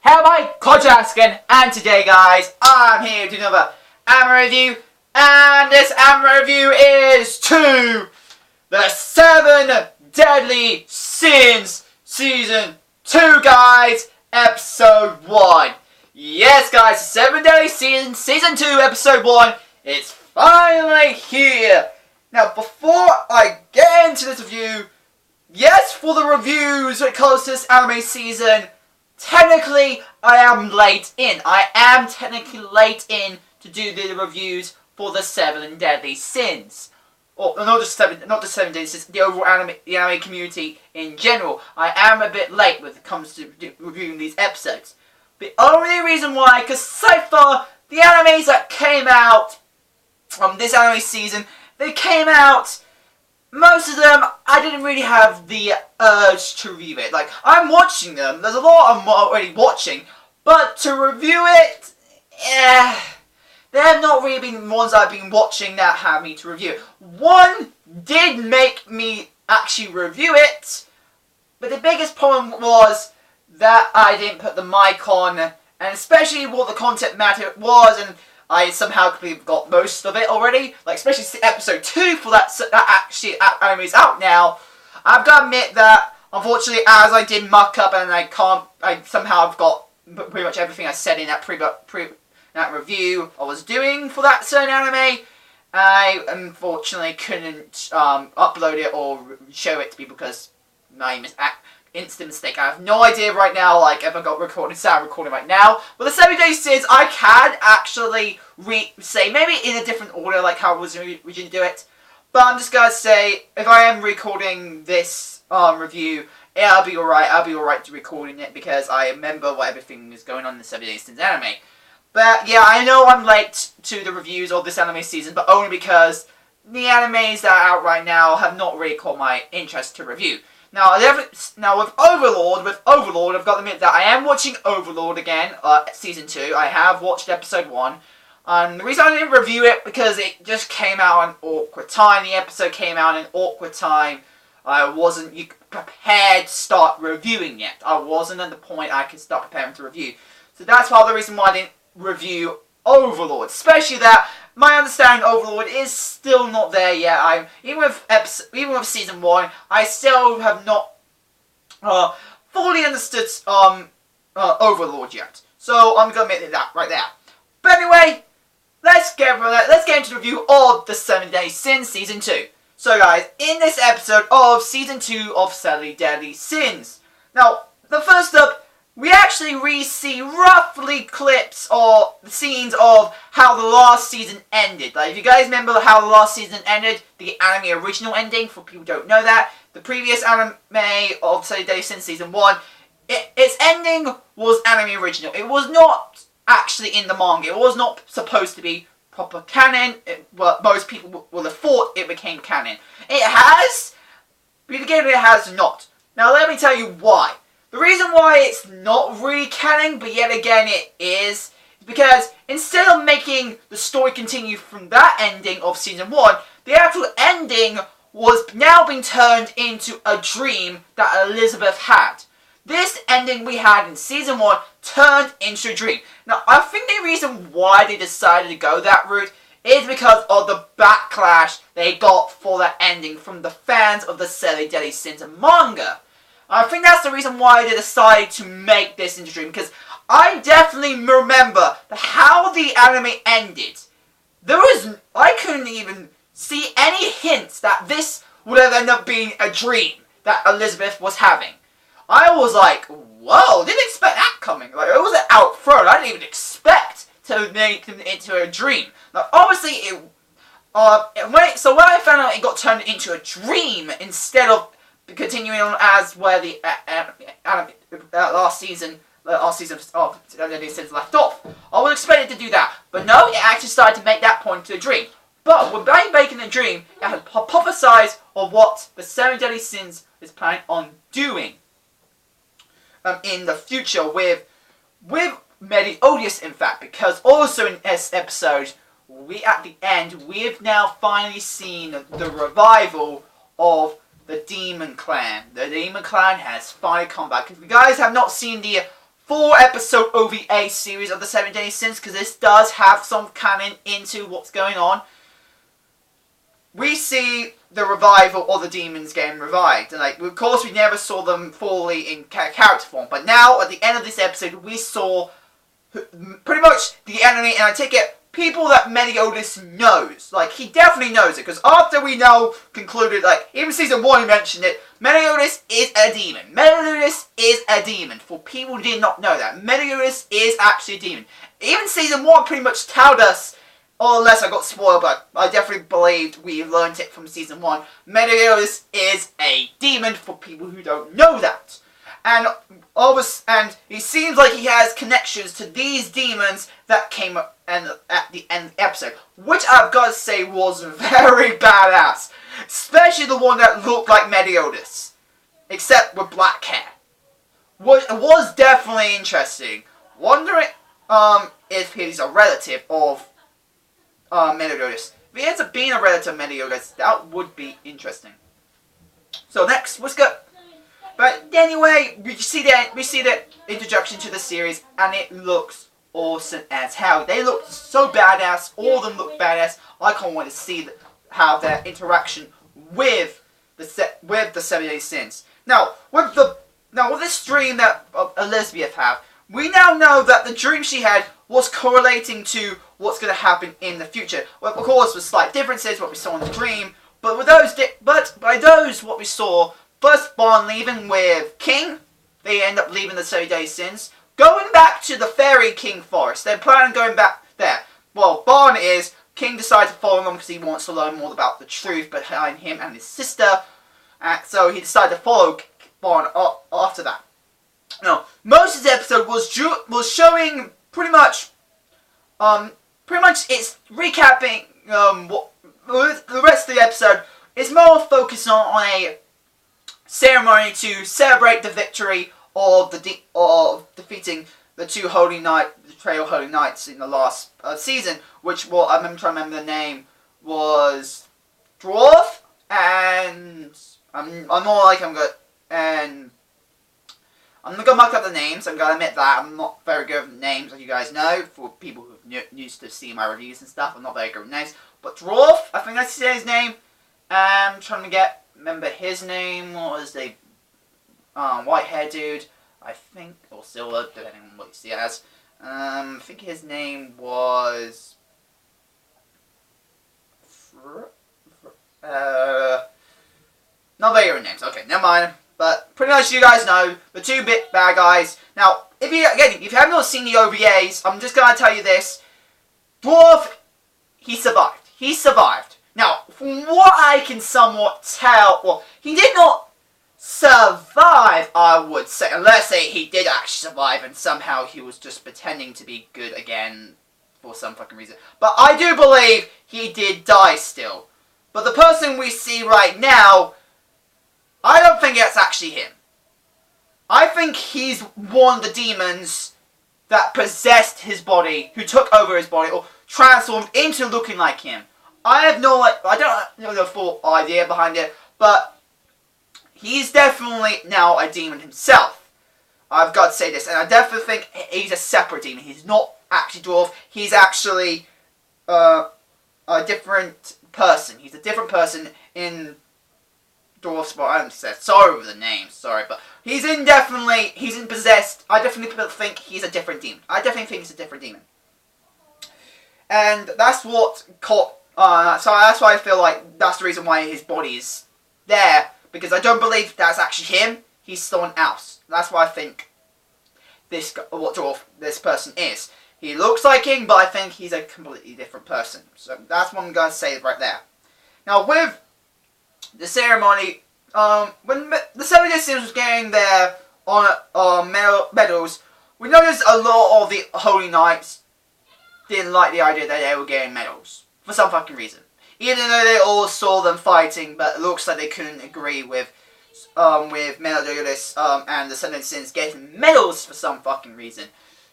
Hello, my Chalgrove, and today, guys, I'm here to do another anime review, and this anime review is to the 7 Deadly Sins Season 2, guys, Episode 1. Yes, guys, 7 Deadly Sins Season 2, Episode 1 is finally here. Now, before I get into this review, yes, for the reviews when it comes to this anime season, technically, I am late in. I am technically late in to do the reviews for the 7 Deadly Sins. Or not just 7 Deadly Sins, the overall anime community in general. I am a bit late when it comes to reviewing these episodes. The only reason why, because so far, the animes that came out from this anime season, they came out, most of them, I didn't really have the urge to review it. Like, I'm watching them, there's a lot I'm already watching, but to review it, they have not really been ones I've been watching that have me to review it. One did make me actually review it, but the biggest problem was that I didn't put the mic on, and especially what the content matter was, and I somehow completely got most of it already. Like, especially episode 2 for that actually anime is out now. I've got to admit that, unfortunately, as I did muck up and I somehow have got pretty much everything I said in that that review I was doing for that certain anime. I unfortunately couldn't upload it or show it to people because my instant mistake. I have no idea right now, like, if I got recording right now. But the 7 Deadly Sins, I can actually say, maybe in a different order, like how I was originally do it. But I'm just gonna say, if I am recording this review, I'll be alright to recording it, because I remember what everything is going on in the 7 Deadly Sins anime. But yeah, I know I'm late to the reviews of this anime season, but only because the animes that are out right now have not really caught my interest to review. Now with Overlord, I've got to admit that I am watching Overlord again, Season 2. I have watched Episode 1. The reason I didn't review it, because it just came out at an awkward time. The episode came out at an awkward time. I wasn't prepared to start reviewing yet. I wasn't at the point I could start preparing to review. So that's part of the reason why I didn't review Overlord. Especially that my understanding of Overlord is still not there yet. Even with Season 1, I still have not fully understood Overlord yet. So I'm going to admit that right there. But anyway, let's get into the review of the 7 Deadly Sins Season 2. So guys, in this episode of Season 2 of 7 Deadly Sins. Now, the first up, we actually see roughly clips or scenes of how the last season ended. Like, if you guys remember how the last season ended, the anime original ending, for people who don't know that, the previous anime of 7 Deadly Sins Season 1, its ending was anime original. It was not actually in the manga. It was not supposed to be proper canon. Well, most people would have thought it became canon. It has, but again, it has not. Now, let me tell you why. The reason why it's not really canon, but yet again it is because instead of making the story continue from that ending of Season 1, the actual ending was now being turned into a dream that Elizabeth had. This ending we had in Season 1 turned into a dream. Now, I think the reason why they decided to go that route is because of the backlash they got for that ending from the fans of the 7 Deadly Sins manga. I think that's the reason why they decided to make this into a dream, because I definitely remember how the anime ended. I couldn't even see any hints that this would have ended up being a dream that Elizabeth was having. I was like, whoa, didn't expect that coming. Like, it wasn't out front. I didn't even expect to make it into a dream. Now, obviously, so when I found out it got turned into a dream instead of continuing on as where the last season of Deadly Sins left off, I was expected to do that. But no, it actually started to make that point to a dream. But when making a dream, it had hypothesized of what the 7 Deadly Sins is planning on doing in the future with Meliodas, in fact, because also in this episode, at the end, we've now finally seen the revival of the Demon Clan. The Demon Clan has finally come back. If you guys have not seen the 4-episode OVA series of the 7 Deadly Sins, because this does have some canon into what's going on. We see the revival of the demons getting revived, and of course we never saw them fully in character form, but now at the end of this episode we saw pretty much the enemy, and I take it people that Meliodas knows. He definitely knows it, because after we concluded, even season 1 he mentioned it, Meliodas is a demon. Meliodas is a demon. For people who did not know that, Meliodas is actually a demon. Even season 1 pretty much told us, or unless I got spoiled, but I definitely believed we learned it from season 1, Meliodas is a demon, for people who don't know that. And he seems like he has connections to these demons that came up at the end of the episode, which I've got to say was very badass. Especially the one that looked like Meliodas, except with black hair. It was definitely interesting. Wondering if he's a relative of Meliodas. If he ends up being a relative of Meliodas, that would be interesting. So next, let's go. But anyway, we see the introduction to the series, and it looks awesome as hell. They look so badass. All of them look badass. I can't wait to see how their interaction with the 7 Deadly Sins. Now, with this dream that Elizabeth had, we now know that the dream she had was correlating to what's going to happen in the future. Well, of course, with slight differences, what we saw in the dream, but by those what we saw. First, Bond leaving with King. They end up leaving the 7 Deadly Sins, going back to the Fairy King Forest. They're planning on going back there. Well, Bond is. King decides to follow them because he wants to learn more about the truth behind him and his sister. So he decided to follow Bond after that. Now, most of this episode was showing pretty much it's recapping what the rest of the episode is more focused on a ceremony to celebrate the victory of defeating the two Trail Holy Knights in the last season, which I'm trying to remember the name was Dwarf, and I'm gonna muck up the names. I'm gonna admit that I'm not very good with names, as you guys know. For people who used to see my reviews and stuff, I'm not very good with names. But Dwarf, I think that's his name. I'm trying to remember his name. What was the white hair dude? I think, or silver, depending on what you see it as. I think his name was not very good names. Okay, never mind. But pretty much you guys know the two big bad guys. Now, if you have not seen the OVAs, I'm just gonna tell you this: Dwarf, he survived. He survived. Now, from what I can somewhat tell, well, he did not survive, I would say, unless he did actually survive and somehow he was just pretending to be good again for some fucking reason. But I do believe he did die still. But the person we see right now, I don't think that's actually him. I think he's one of the demons that possessed his body, who took over his body, or transformed into looking like him. I don't know the full idea behind it, but he's definitely now a demon himself. I've got to say this, and I definitely think he's a separate demon. He's not actually Dwarf. He's actually a different person. He's a different person in Dwarf's body. I'm sorry with the name, sorry, but he's in possessed. I definitely think he's a different demon. I definitely think he's a different demon, and that's what so that's why I feel like that's the reason why his body is there, because I don't believe that's actually him. He's someone else. That's why I think this person is. He looks like him, but I think he's a completely different person. So that's what I'm going to say right there. Now with the ceremony, when the 7 Deadly Sins was getting their medals, we noticed a lot of the Holy Knights didn't like the idea that they were getting medals. For some fucking reason. Even though they all saw them fighting, but it looks like they couldn't agree with Meliodas and the 7 Deadly Sins getting medals for some fucking reason.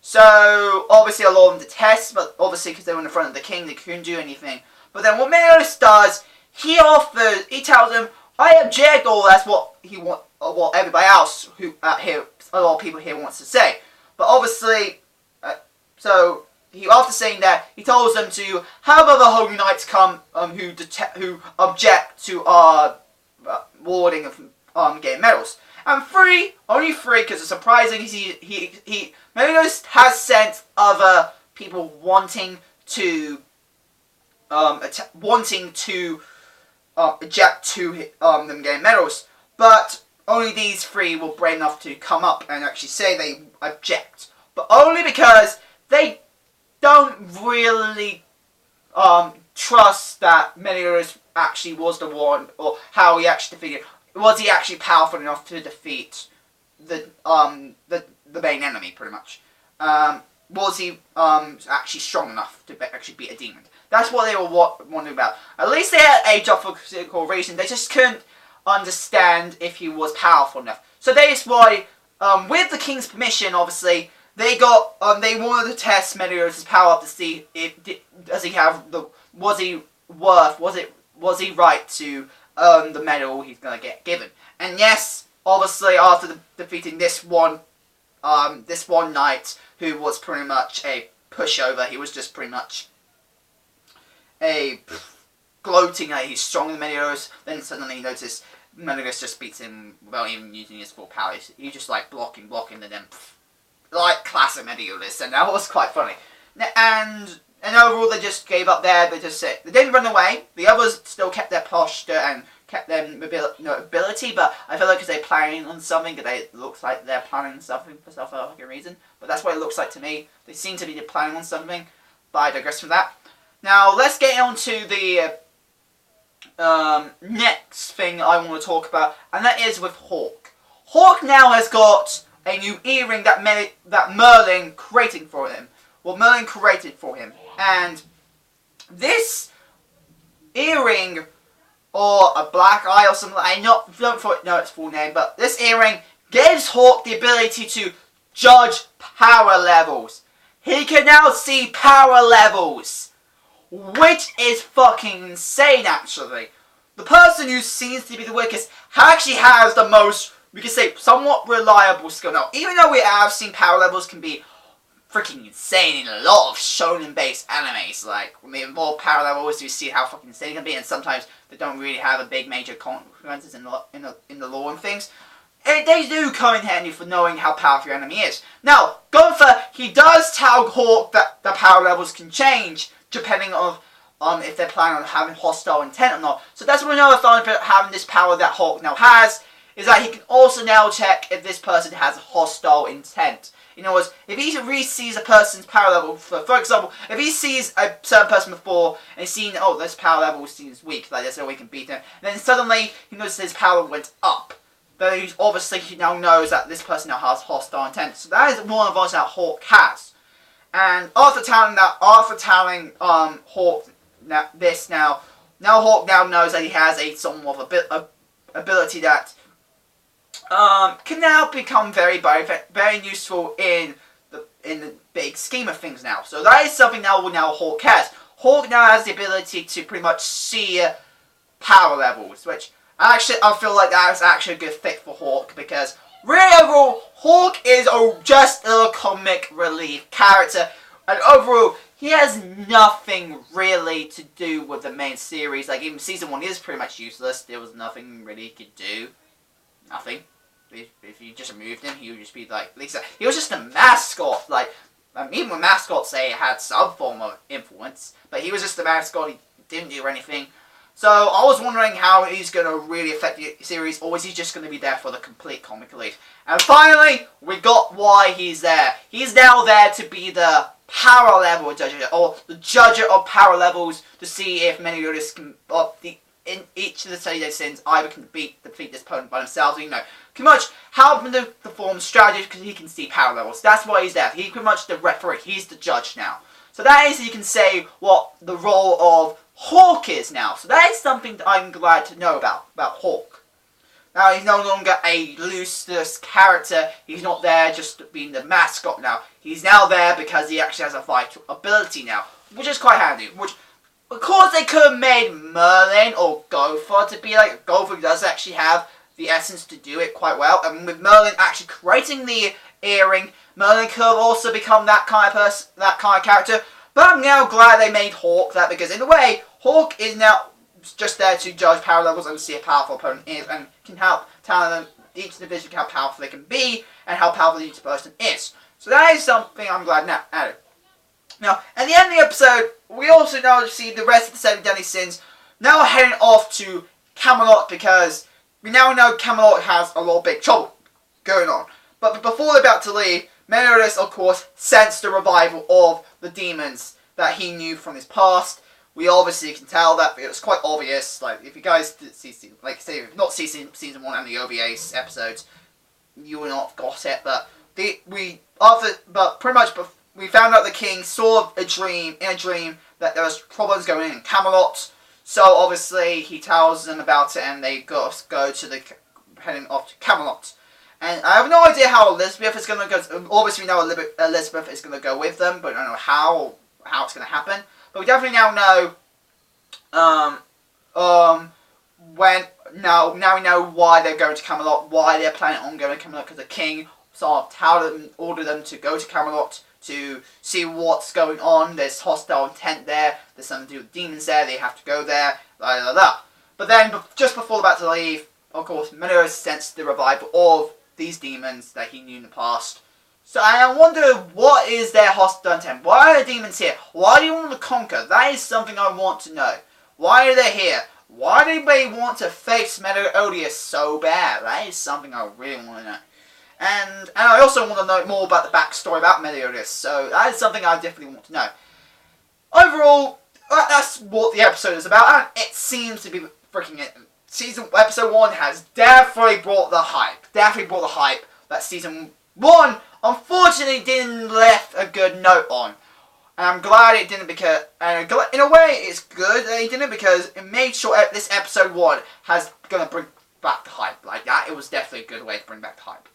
So, obviously a lot of them detest, but obviously because they were in front of the king, they couldn't do anything. But then what Meliodas does, he tells them, I object, or that's what everybody else, a lot of people here wants to say. But obviously, so he, after saying that, he tells them to have other holy knights come who object to our warding of getting medals. And only three, because it's surprising. He Meliodas has sent other people wanting to object to them getting medals, but only these three were brave enough to come up and actually say they object, but only because they don't really trust that Meliodas actually was the one, or how he actually defeated. Was he actually powerful enough to defeat the main enemy, pretty much? Was he actually strong enough to actually beat a demon? That's what they were wondering about. At least they had a justifiable reason. They just couldn't understand if he was powerful enough. So that's why, with the king's permission, obviously, they wanted to test Meliodas' power up to see if was he right to earn the medal he's gonna get given. And yes, obviously, after defeating this one knight who was pretty much a pushover, he was just pretty much gloating that he's stronger than Meliodas. Then suddenly he noticed Meliodas just beats him without even using his full power. He just like blocking, and then like classic Meliodas, and that was quite funny. And overall, they just gave up there. They didn't run away. The others still kept their posture and kept their ability, but I feel like because they're planning on something, it looks like they're planning something for some fucking reason. But that's what it looks like to me. They seem to be planning on something, but I digress from that. Now, let's get on to the next thing I want to talk about, and that is with Hawk. Hawk now has got a new earring that Merlin created for him. Well, Merlin created for him. And this earring, or a black eye or something, I don't know its full name, but this earring gives Hawk the ability to judge power levels. He can now see power levels, which is fucking insane, actually. The person who seems to be the weakest actually has the most, we could say, somewhat reliable skill. Now, even though we have seen power levels can be freaking insane in a lot of shonen-based animes, like, when they have more power levels, you see how fucking insane it can be, and sometimes they don't really have a big major consequences in the lore and things. They do come in handy for knowing how powerful your enemy is. Now, going for, he does tell Hawk that the power levels can change, depending on if they're planning on having hostile intent or not. So that's what another thing about having this power that Hawk now has, is that he can also now check if this person has hostile intent. In other words, if he really sees a person's power level, for example, if he sees a certain person before and he's seen, oh, this power level seems weak, like there's no way he can beat him, and then suddenly he notices his power went up, then he now knows that this person now has hostile intent. So that is one of us that Hawk has. And after telling Hawk this now Hawk now knows that he has a somewhat of ability that can now become very useful in the big scheme of things now. So that is something now Hawk has. Hawk now has the ability to pretty much see power levels, which actually I feel like that is actually a good fit for Hawk, because really overall Hawk is just a comic relief character, and overall he has nothing really to do with the main series. Like, even season 1 is pretty much useless. There was nothing really he could do. Nothing. If you just removed him, he would just be like, Lisa. He was just a mascot. Like, even when mascots say it had some form of influence, but he was just a mascot. He didn't do anything. So I was wondering how he's going to really affect the series, or is he just going to be there for the complete comic relief? And finally, we got why he's there. He's now there to be the power level judger, or the judger of power levels, to see if Meliodas can, in each of the study sins, either can defeat this opponent by themselves, or, pretty much help him to perform strategies, because he can see power levels. That's why he's there. He's pretty much the referee. He's the judge now. So that is, you can say, what the role of Hawk is now. So that is something that I'm glad to know about Hawk. Now, he's no longer a useless character. He's not there just being the mascot now. He's now there because he actually has a vital ability now, which is quite handy. Which, of course, they could have made Merlin or Gopher to be like. Gopher does actually have the essence to do it quite well. And with Merlin actually creating the earring, Merlin could have also become that kind of person, that kind of character. But I'm now glad they made Hawk that, because in a way, Hawk is now just there to judge power levels and see how powerful opponent is, and can help tell them each division how powerful they can be and how powerful each person is. So that is something I'm glad now added. Now, at the end of the episode, we also now see the rest of the 7 deadly sins now heading off to Camelot, because we now know Camelot has a lot of big trouble going on. But before they're about to leave, Meliodas, of course, sensed the revival of the demons that he knew from his past. We obviously can tell that it was quite obvious. Like, if you guys did see, like, say, if you've not seen season 1 and the OVA episodes, you will not have got it. But pretty much, we found out the king saw in a dream that there was problems going on in Camelot. So obviously he tells them about it, and they go to heading off to Camelot. And I have no idea how Elizabeth is going to go. Obviously we know Elizabeth is going to go with them, but I don't know how it's going to happen. But we definitely now know now we know why they're going to Camelot, why they're planning on going to Camelot, because the king sort of ordered them to go to Camelot to see what's going on. There's hostile intent there. There's something to do with demons there. They have to go there. Blah, blah, blah. But then, just before they're about to leave, of course, Meliodas sensed the revival of these demons that he knew in the past. So I wonder, what is their hostile intent? Why are the demons here? Why do you want to conquer? That is something I want to know. Why are they here? Why do they want to face Meliodas so bad? That is something I really want to know. And I also want to know more about the backstory about Meliodas, so that is something I definitely want to know. Overall, that's what the episode is about, and it seems to be freaking it. Episode 1 has definitely brought the hype. That season 1, unfortunately, didn't left a good note on. And I'm glad it didn't, because, in a way, it's good that it didn't, because it made sure this episode 1 has going to bring back the hype. Like that, it was definitely a good way to bring back the hype.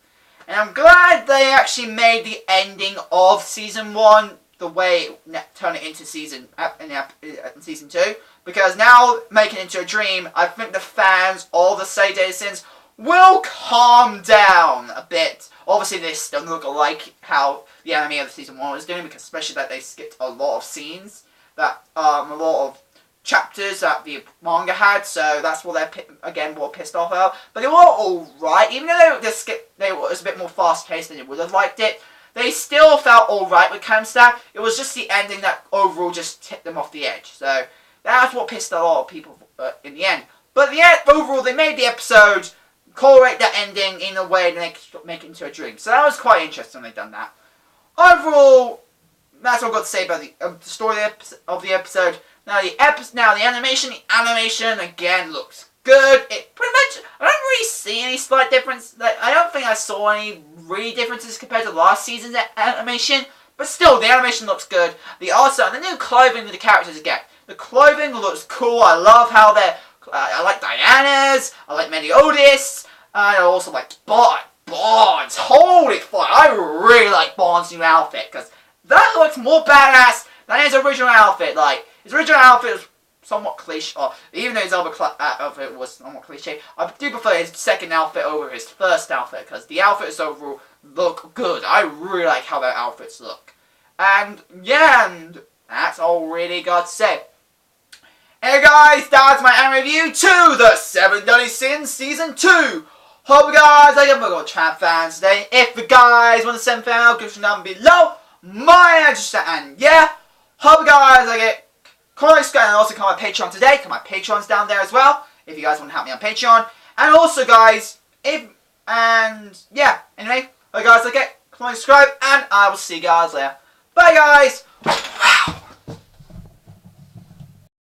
And I'm glad they actually made the ending of season 1 the way turn it into season 2, because now making it into a dream, I think the fans of the 7 Deadly Sins will calm down a bit. Obviously, this doesn't look like how the anime of season 1 was doing, because especially that they skipped a lot of scenes, that a lot of chapters that the manga had, so that's what they're again more pissed off about. But they were alright, even though they was a bit more fast paced than they would have liked it. They still felt alright with Camstack. It was just the ending that overall just tipped them off the edge. So that's what pissed a lot of people in the end. But overall, they made the episode correlate that ending in a way that they could make it into a dream. So that was quite interesting when they done that. Overall, that's all I've got to say about the story of the episode. Now the animation again looks good. It pretty much, I don't really see any slight difference. Like, I don't think I saw any really differences compared to last season's animation. But still, the animation looks good. The new clothing that the characters get. The clothing looks cool. I love how they're. I like Diana's. I like Meliodas. I also like Bond's. Holy fuck! I really like Bond's new outfit, because that looks more badass than his original outfit. Like, his original outfit was somewhat cliche, even though his other outfit was somewhat cliche. I do prefer his second outfit over his first outfit, because the outfits overall look good. I really like how their outfits look. And yeah, and that's all really got to say. Hey guys, that's my anime review to the 7 Deadly Sins Season 2. Hope you guys like it. We're going to Trap fans today. If you guys want to send fan mail, give us down below. My address, and yeah, hope you guys like it. Comment, subscribe, and also come on my Patreon today. My Patreon's down there as well, if you guys want to help me on Patreon. And also, guys, anyway, hope you guys like it. Comment, subscribe, and I will see you guys later. Bye, guys.